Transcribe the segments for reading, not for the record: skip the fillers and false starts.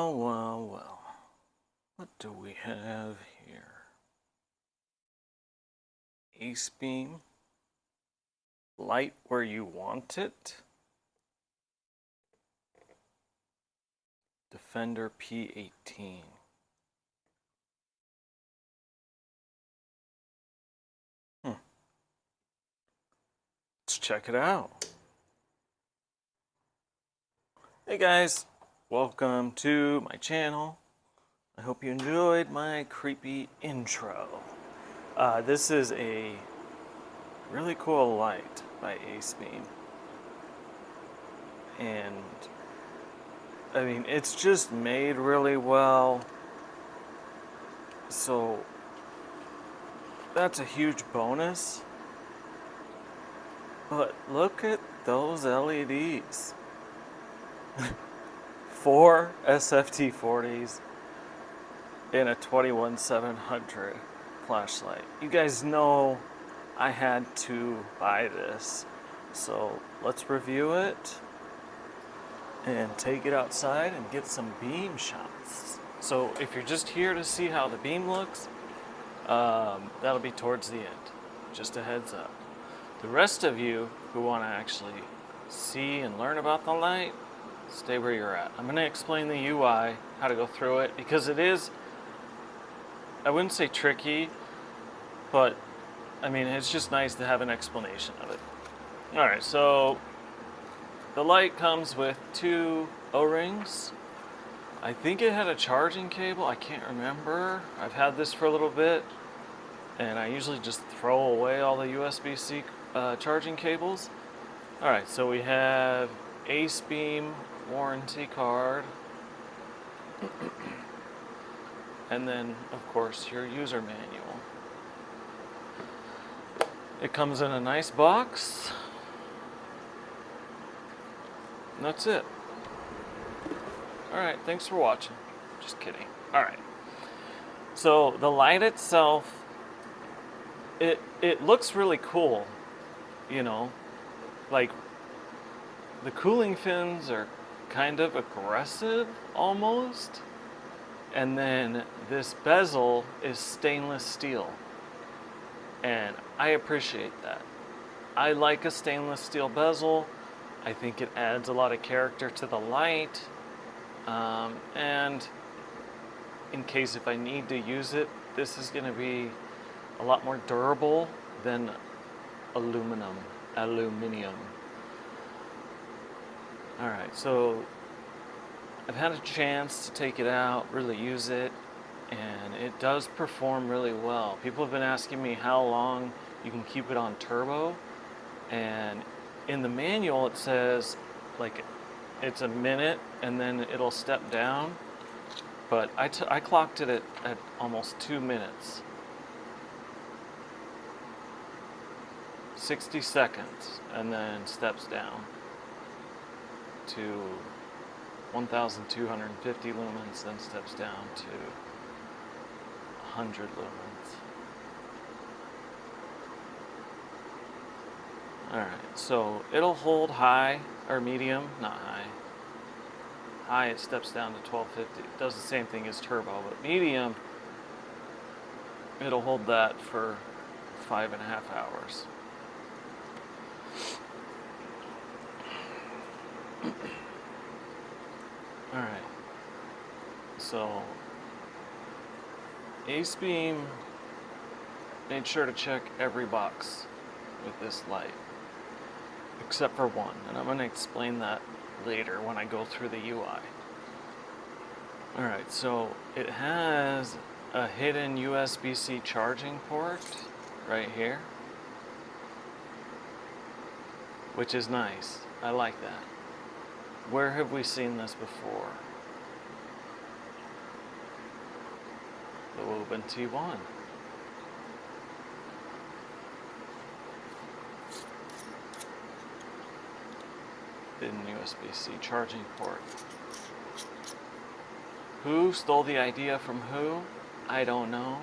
Well, well, well. What do we have here? AceBeam. Light where you want it. Defender P18. Let's check it out. Hey guys, welcome to my channel. I hope you enjoyed my creepy intro. This is a really cool light by AceBeam. And I mean, it's just made really well. So that's a huge bonus. But look at those LEDs. 4 sft40s and a 21700 flashlight. You guys know I had to buy this. So let's review it and take it outside and get some beam shots. So if you're just here to see how the beam looks, that'll be towards the end. Just a heads up. The rest of you who want to actually see and learn about the light, stay where you're at. I'm going to explain the UI, how to go through it, because it is, I wouldn't say tricky, but I mean, it's just nice to have an explanation of it. All right, so the light comes with 2 O-rings. I think it had a charging cable. I can't remember. I've had this for a little bit, and I usually just throw away all the USB-C charging cables. All right, so we have AceBeam warranty card, and then, of course, your user manual. It comes in a nice box. And that's it. Alright, thanks for watching. Just kidding. Alright. So the light itself, it looks really cool. You know, like the cooling fins are kind of aggressive almost. And then this bezel is stainless steel. And I appreciate that. I like a stainless steel bezel. I think it adds a lot of character to the light. And in case if I need to use it, this is going to be a lot more durable than aluminum. All right, so I've had a chance to take it out, really use it, and it does perform really well. People have been asking me how long you can keep it on turbo, and in the manual it says like it's a minute and then it'll step down, but I clocked it at almost 2 minutes. 60 seconds, and then steps down to 1,250 lumens, then steps down to 100 lumens. Alright, so it'll hold high, or medium, not high. High, it steps down to 1250. It does the same thing as turbo, but medium, it'll hold that for 5.5 hours. Alright, so AceBeam made sure to check every box with this light, except for one, and I'm going to explain that later when I go through the UI. Alright, so it has a hidden USB-C charging port right here, which is nice. I like that. Where have we seen this before? The Woven T1. Hidden USB-C charging port. Who stole the idea from who? I don't know.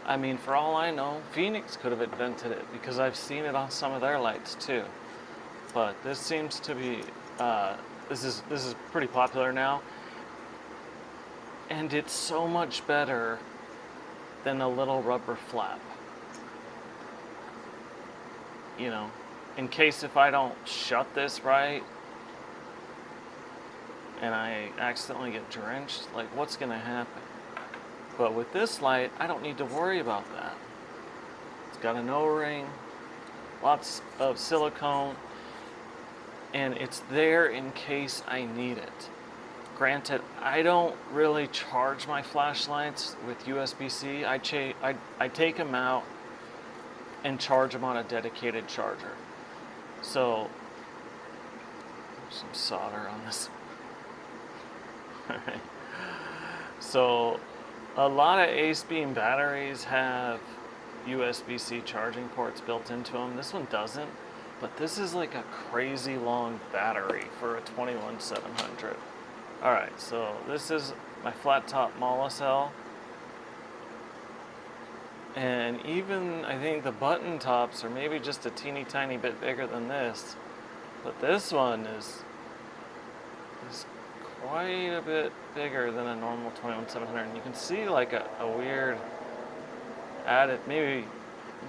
I mean, for all I know, Phoenix could have invented it because I've seen it on some of their lights too. But this seems to be, this is pretty popular now. And it's so much better than a little rubber flap. You know, in case if I don't shut this right and I accidentally get drenched, like what's gonna happen? But with this light, I don't need to worry about that. It's got an O-ring, lots of silicone, and it's there in case I need it. Granted, I don't really charge my flashlights with USB-C. I take them out and charge them on a dedicated charger. So, some solder on this. Alright. So, a lot of AceBeam batteries have USB-C charging ports built into them. This one doesn't, but this is like a crazy long battery for a 21700. Alright, so this is my flat top MALA cell. And even, I think the button tops are maybe just a teeny tiny bit bigger than this. But this one is quite a bit bigger than a normal 21700. And you can see like a weird added, maybe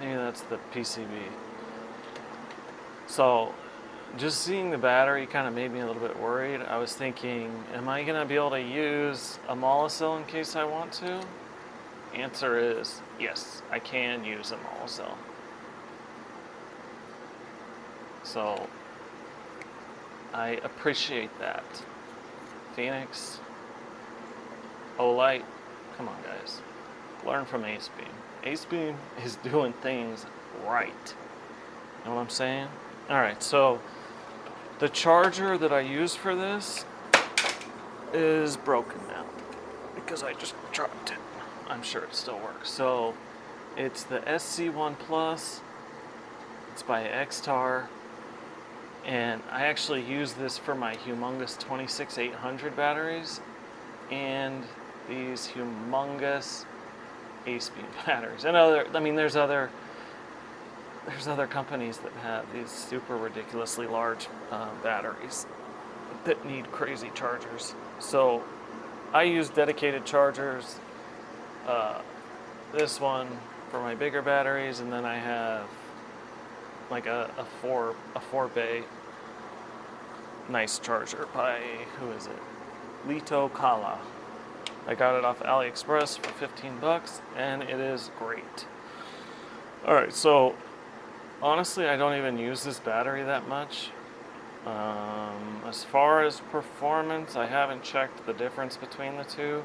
that's the PCB. So just seeing the battery kind of made me a little bit worried. I was thinking, am I going to be able to use a MALA cell in case I want to? Answer is yes, I can use a MALA cell. So I appreciate that. Phoenix, Olight, come on guys, learn from AceBeam. AceBeam is doing things right. You know what I'm saying? Alright, so the charger that I use for this is broken now because I just dropped it. I'm sure it still works. So it's the SC1 Plus. It's by Xtar. And I actually use this for my humongous 26800 batteries and these humongous AceBeam batteries. And there's other companies that have these super ridiculously large batteries that need crazy chargers. So I use dedicated chargers. This one for my bigger batteries, and then I have like a four bay nice charger by, who is it? Lito Kala. I got it off AliExpress for 15 bucks, and it is great. All right, so honestly, I don't even use this battery that much. As far as performance, I haven't checked the difference between the two,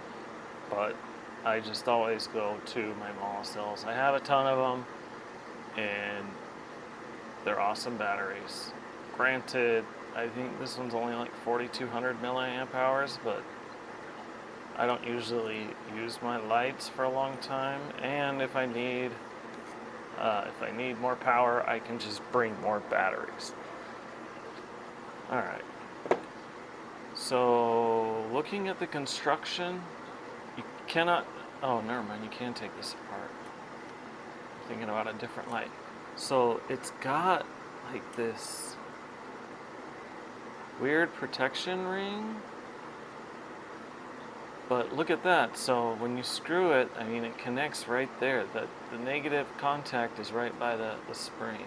but I just always go to my MALA cells. I have a ton of them, and they're awesome batteries. Granted, I think this one's only like 4,200 milliamp hours, but I don't usually use my lights for a long time, and if I need more power, I can just bring more batteries. All right. So looking at the construction, you cannot. Oh, never mind. You can take this apart. I'm thinking about a different light. So it's got like this weird protection ring. But look at that. So when you screw it, I mean, it connects right there. The negative contact is right by the spring.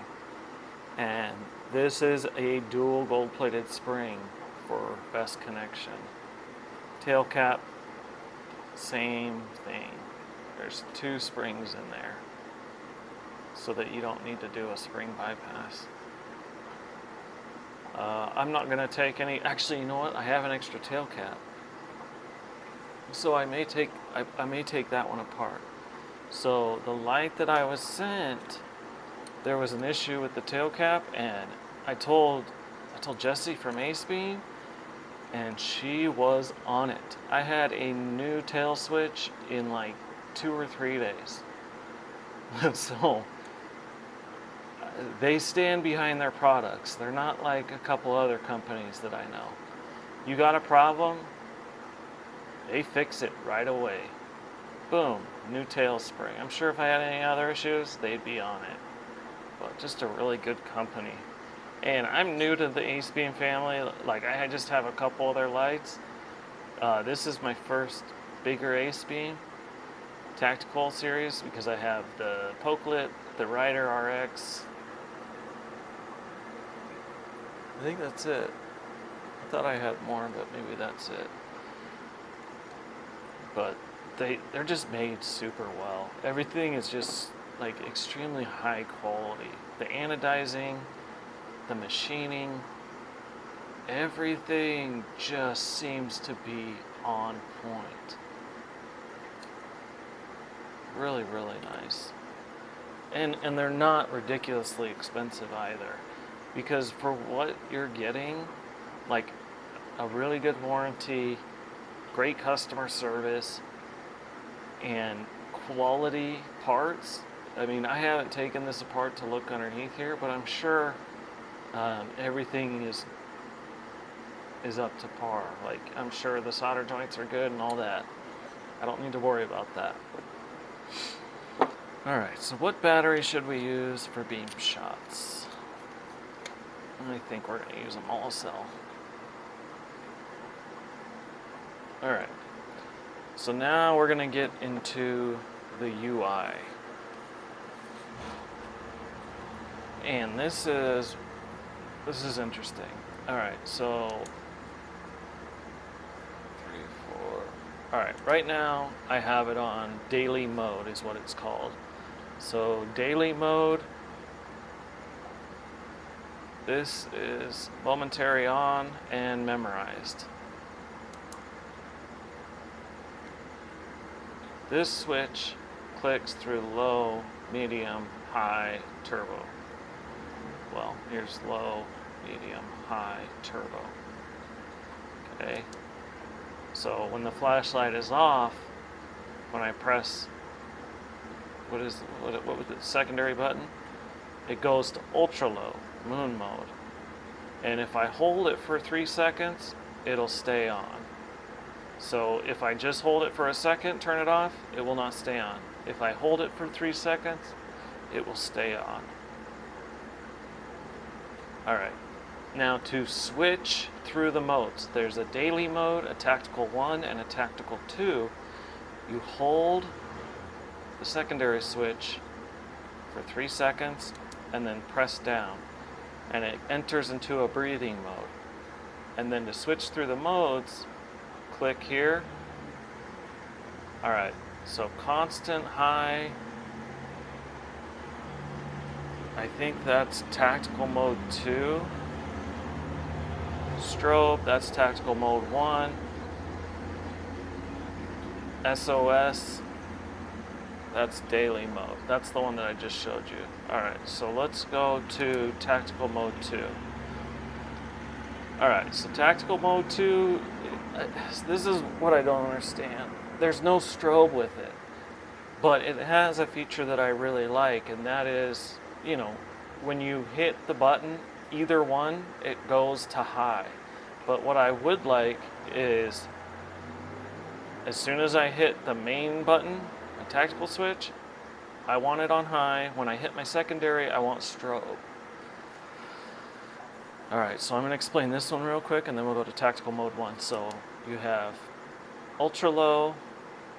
And this is a dual gold-plated spring for best connection. Tail cap, same thing. There's 2 springs in there so that you don't need to do a spring bypass. I'm not going to take any. Actually, you know what? I have an extra tail cap. So I may take that one apart. So the light that I was sent, there was an issue with the tail cap, and I told Jessie from AceBeam, and she was on it. I had a new tail switch in like 2 or 3 days. So they stand behind their products. They're not like a couple other companies that I know. You got a problem, they fix it right away. Boom, new tail spring. I'm sure if I had any other issues, they'd be on it. But just a really good company. And I'm new to the AceBeam family. Like, I just have a couple of their lights. This is my first bigger AceBeam tactical series because I have the Pokelet, the Rider RX. I think that's it. I thought I had more, but maybe that's it. But they're just made super well. Everything is just like extremely high quality. The anodizing, the machining, everything just seems to be on point. Really, really nice. And they're not ridiculously expensive either. Because for what you're getting, like a really good warranty, great customer service, and quality parts. I mean, I haven't taken this apart to look underneath here, but I'm sure everything is up to par. Like, I'm sure the solder joints are good and all that. I don't need to worry about that. Alright, so what battery should we use for beam shots? I think we're going to use a mall cell. Alright, so now we're going to get into the UI. And this is interesting. Alright, so 3, 4. Alright, right now I have it on daily mode is what it's called. So daily mode, this is momentary on and memorized. This switch clicks through low, medium, high, turbo. Well, here's low, medium, high, turbo. Okay. So when the flashlight is off, when I press what was the secondary button? It goes to ultra low, moon mode. And if I hold it for 3 seconds, it'll stay on. So if I just hold it for a second, turn it off, it will not stay on. If I hold it for 3 seconds, it will stay on. Alright, now to switch through the modes, there's a daily mode, a tactical 1, and a tactical 2. You hold the secondary switch for 3 seconds and then press down, and it enters into a breathing mode. And then to switch through the modes, click here. Alright, so constant high, I think that's tactical mode 2. Strobe, that's tactical mode 1. SOS, that's daily mode. That's the one that I just showed you. Alright, so let's go to tactical mode 2. Alright, so tactical mode 2, this is what I don't understand. There's no strobe with it, but it has a feature that I really like, and that is, you know, when you hit the button, either one, it goes to high. But what I would like is, as soon as I hit the main button, my tactical switch, I want it on high. When I hit my secondary, I want strobe. Alright, so I'm going to explain this one real quick, and then we'll go to tactical mode 1. So you have ultra low,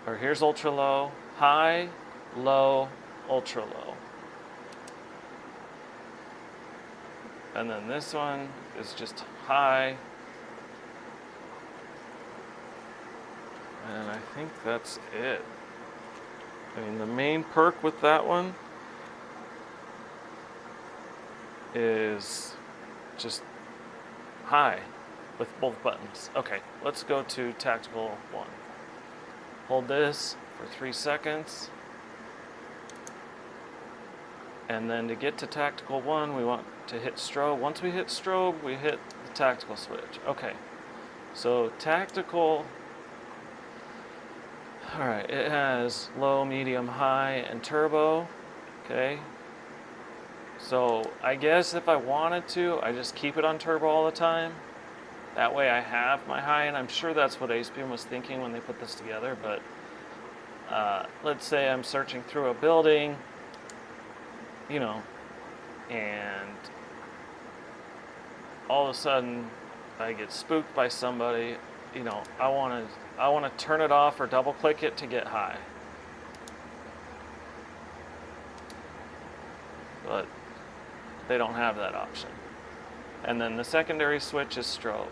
or here's ultra low, high, low, ultra low. And then this one is just high. And I think that's it. I mean, the main perk with that one is just high with both buttons. Okay, let's go to tactical 1. Hold this for 3 seconds. And then to get to tactical 1, we want to hit strobe. Once we hit strobe, we hit the tactical switch. Okay, so tactical, alright, it has low, medium, high, and turbo. Okay, so I guess if I wanted to, I just keep it on turbo all the time. That way I have my high, and I'm sure that's what AceBeam was thinking when they put this together, but let's say I'm searching through a building, you know, and all of a sudden I get spooked by somebody. you know, I want to turn it off or double click it to get high. But they don't have that option. And then the secondary switch is strobe.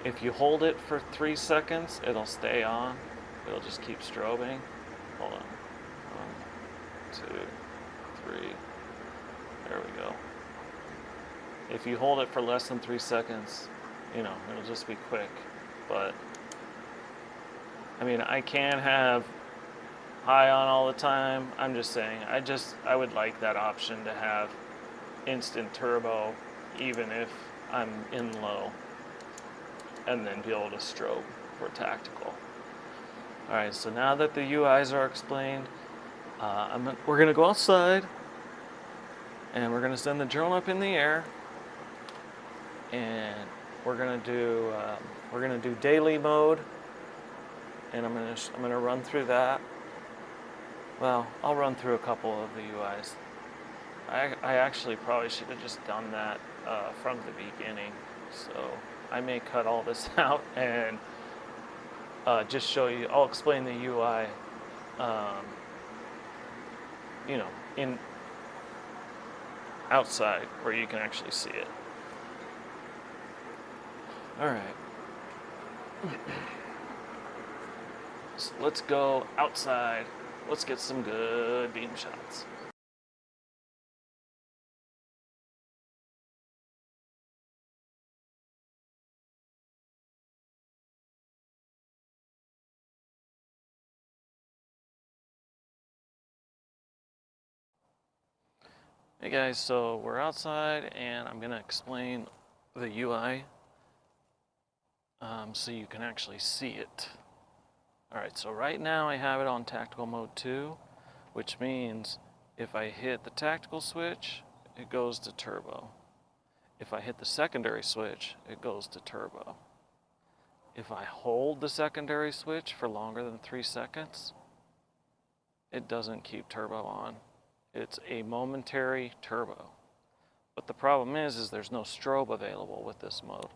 If you hold it for 3 seconds, it'll stay on. It'll just keep strobing. Hold on. 1, 2, 3. There we go. If you hold it for less than 3 seconds, you know, it'll just be quick. But, I mean, I can have high on all the time. I'm just saying, I would like that option to have instant turbo, even if I'm in low, and then be able to strobe for tactical. All right, so now that the UIs are explained, we're gonna go outside, and we're gonna send the drone up in the air, and we're gonna do daily mode, and I'm gonna run through that. Well, I'll run through a couple of the UIs. I actually probably should have just done that from the beginning, so I may cut all this out and just show you. I'll explain the UI, you know, in outside where you can actually see it. All right. So let's go outside. Let's get some good beam shots. Hey guys, so we're outside and I'm gonna explain the UI so you can actually see it. Alright, so right now I have it on tactical mode 2, which means if I hit the tactical switch, it goes to turbo. If I hit the secondary switch, it goes to turbo. If I hold the secondary switch for longer than 3 seconds, it doesn't keep turbo on. It's a momentary turbo. But the problem is there's no strobe available with this mode.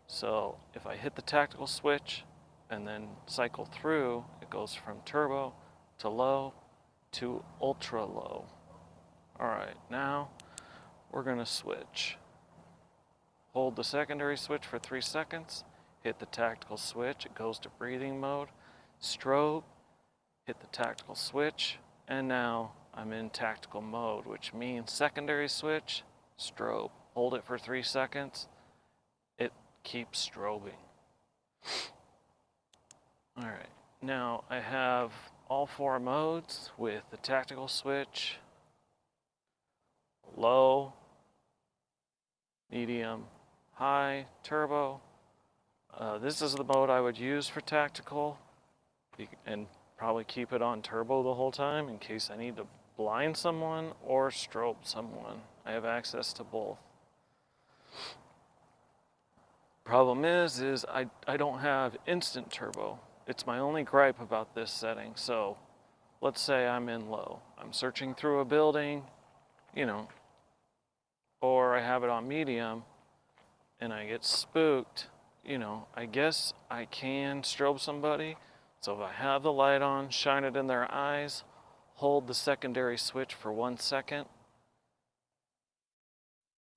So if I hit the tactical switch and then cycle through, it goes from turbo to low to ultra low. All right, now we're gonna switch. Hold the secondary switch for 3 seconds, hit the tactical switch, it goes to breathing mode, strobe, hit the tactical switch, and now I'm in tactical mode, which means secondary switch, strobe. Hold it for 3 seconds, it keeps strobing. All right, now I have all 4 modes with the tactical switch, low, medium, high, turbo. This is the mode I would use for tactical, and probably keep it on turbo the whole time in case I need to blind someone or strobe someone. I have access to both. Problem is I don't have instant turbo. It's my only gripe about this setting. So let's say I'm in low. I'm searching through a building, you know, or I have it on medium and I get spooked, you know, I guess I can strobe somebody. So if I have the light on, shine it in their eyes, hold the secondary switch for 1 second,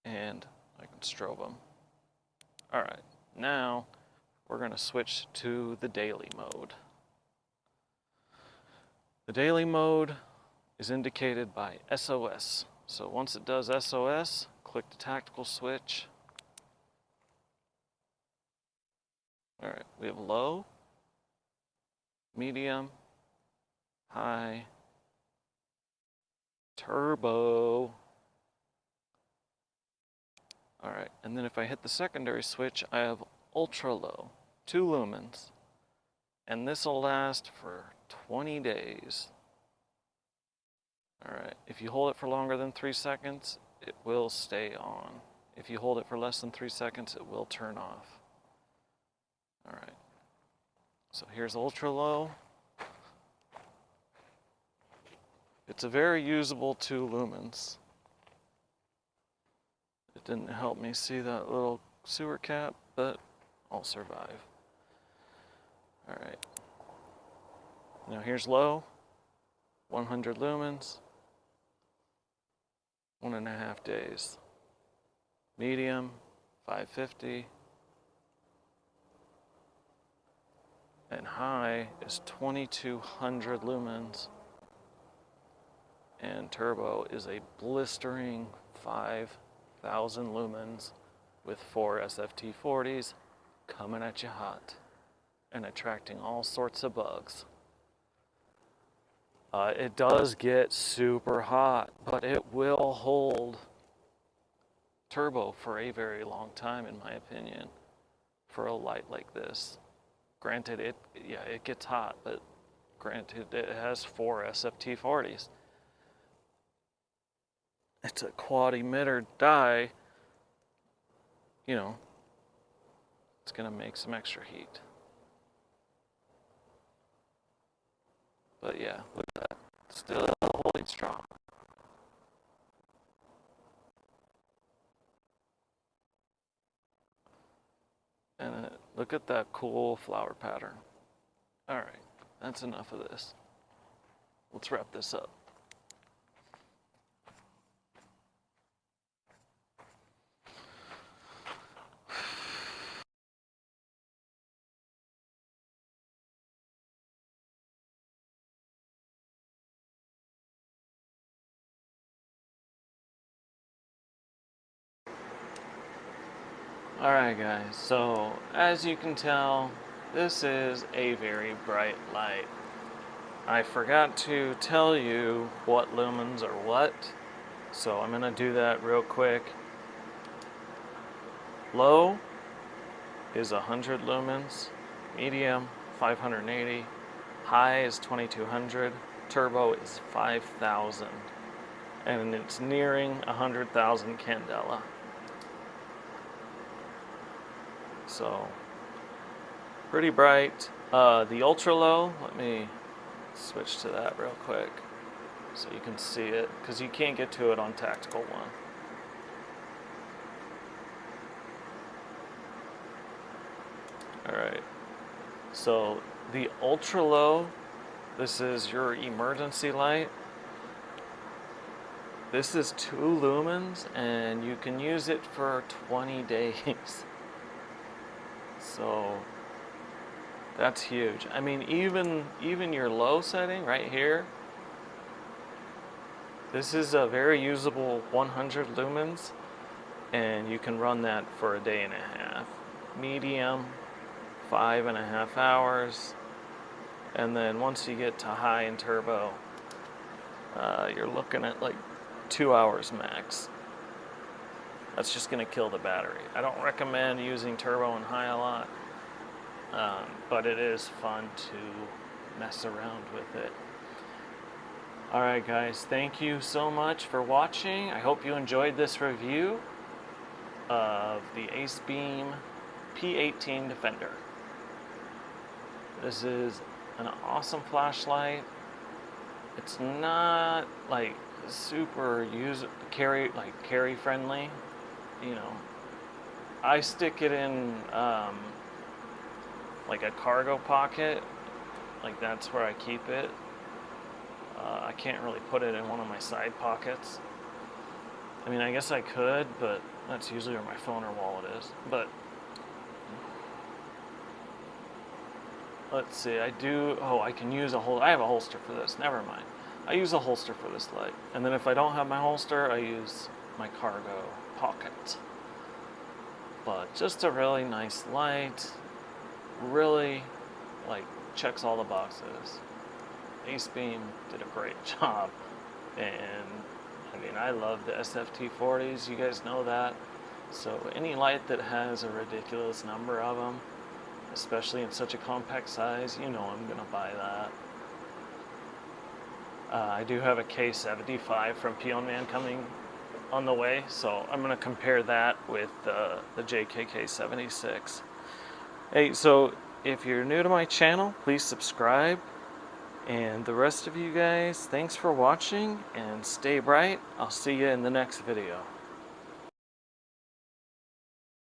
and I can strobe them. All right, now we're gonna switch to the daily mode. The daily mode is indicated by SOS. So once it does SOS, click the tactical switch. All right, we have low, medium, high, turbo. All right, and then if I hit the secondary switch, I have ultra low, 2 lumens, and this will last for 20 days. All right, if you hold it for longer than 3 seconds, it will stay on. If you hold it for less than 3 seconds, it will turn off. All right, so here's ultra low. It's a very usable 2 lumens. It didn't help me see that little sewer cap, but I'll survive. All right. Now here's low, 100 lumens, 1.5 days. Medium, 550. And high is 2200 lumens. And turbo is a blistering 5000 lumens with 4 sft40s coming at you hot and attracting all sorts of bugs. It does get super hot, but it will hold turbo for a very long time, in my opinion, for a light like this. Granted, it gets hot, but granted, it has 4 sft40s. It's a quad emitter dye, you know, it's gonna make some extra heat. But yeah, look at that, still holding strong. And look at that cool flower pattern. All right, that's enough of this. Let's wrap this up. Alright guys, so as you can tell, this is a very bright light. I forgot to tell you what lumens are what, so I'm going to do that real quick. Low is 100 lumens, medium 580, high is 2200, turbo is 5000, and it's nearing 100,000 candela. So, pretty bright. The ultra low, let me switch to that real quick so you can see it, because you can't get to it on Tactical One. Alright, so the ultra low, this is your emergency light. This is 2 lumens and you can use it for 20 days. So that's huge. I mean, even your low setting right here, this is a very usable 100 lumens, and you can run that for a day and a half. Medium, 5.5 hours, and then once you get to high and turbo, you're looking at like 2 hours max. That's just going to kill the battery. I don't recommend using turbo and high a lot, but it is fun to mess around with it. Alright guys, thank you so much for watching. I hope you enjoyed this review of the AceBeam P18 Defender. This is an awesome flashlight. It's not like super carry friendly. You know, I stick it in like a cargo pocket, like that's where I keep it. I can't really put it in one of my side pockets. I mean, I guess I could, but that's usually where my phone or wallet is. But let's see, I can use I have a holster for this, never mind. I use a holster for this light. And then if I don't have my holster, I use my cargo pocket. But just a really nice light, really checks all the boxes. AceBeam did a great job, and I mean, I love the sft40s, you guys know that. So any light that has a ridiculous number of them, especially in such a compact size, you know I'm gonna buy that. I do have a K75 from Peon Man coming on the way, so I'm gonna compare that with the JKK76. Hey, so if you're new to my channel, please subscribe. And the rest of you guys, thanks for watching and stay bright. I'll see you in the next video.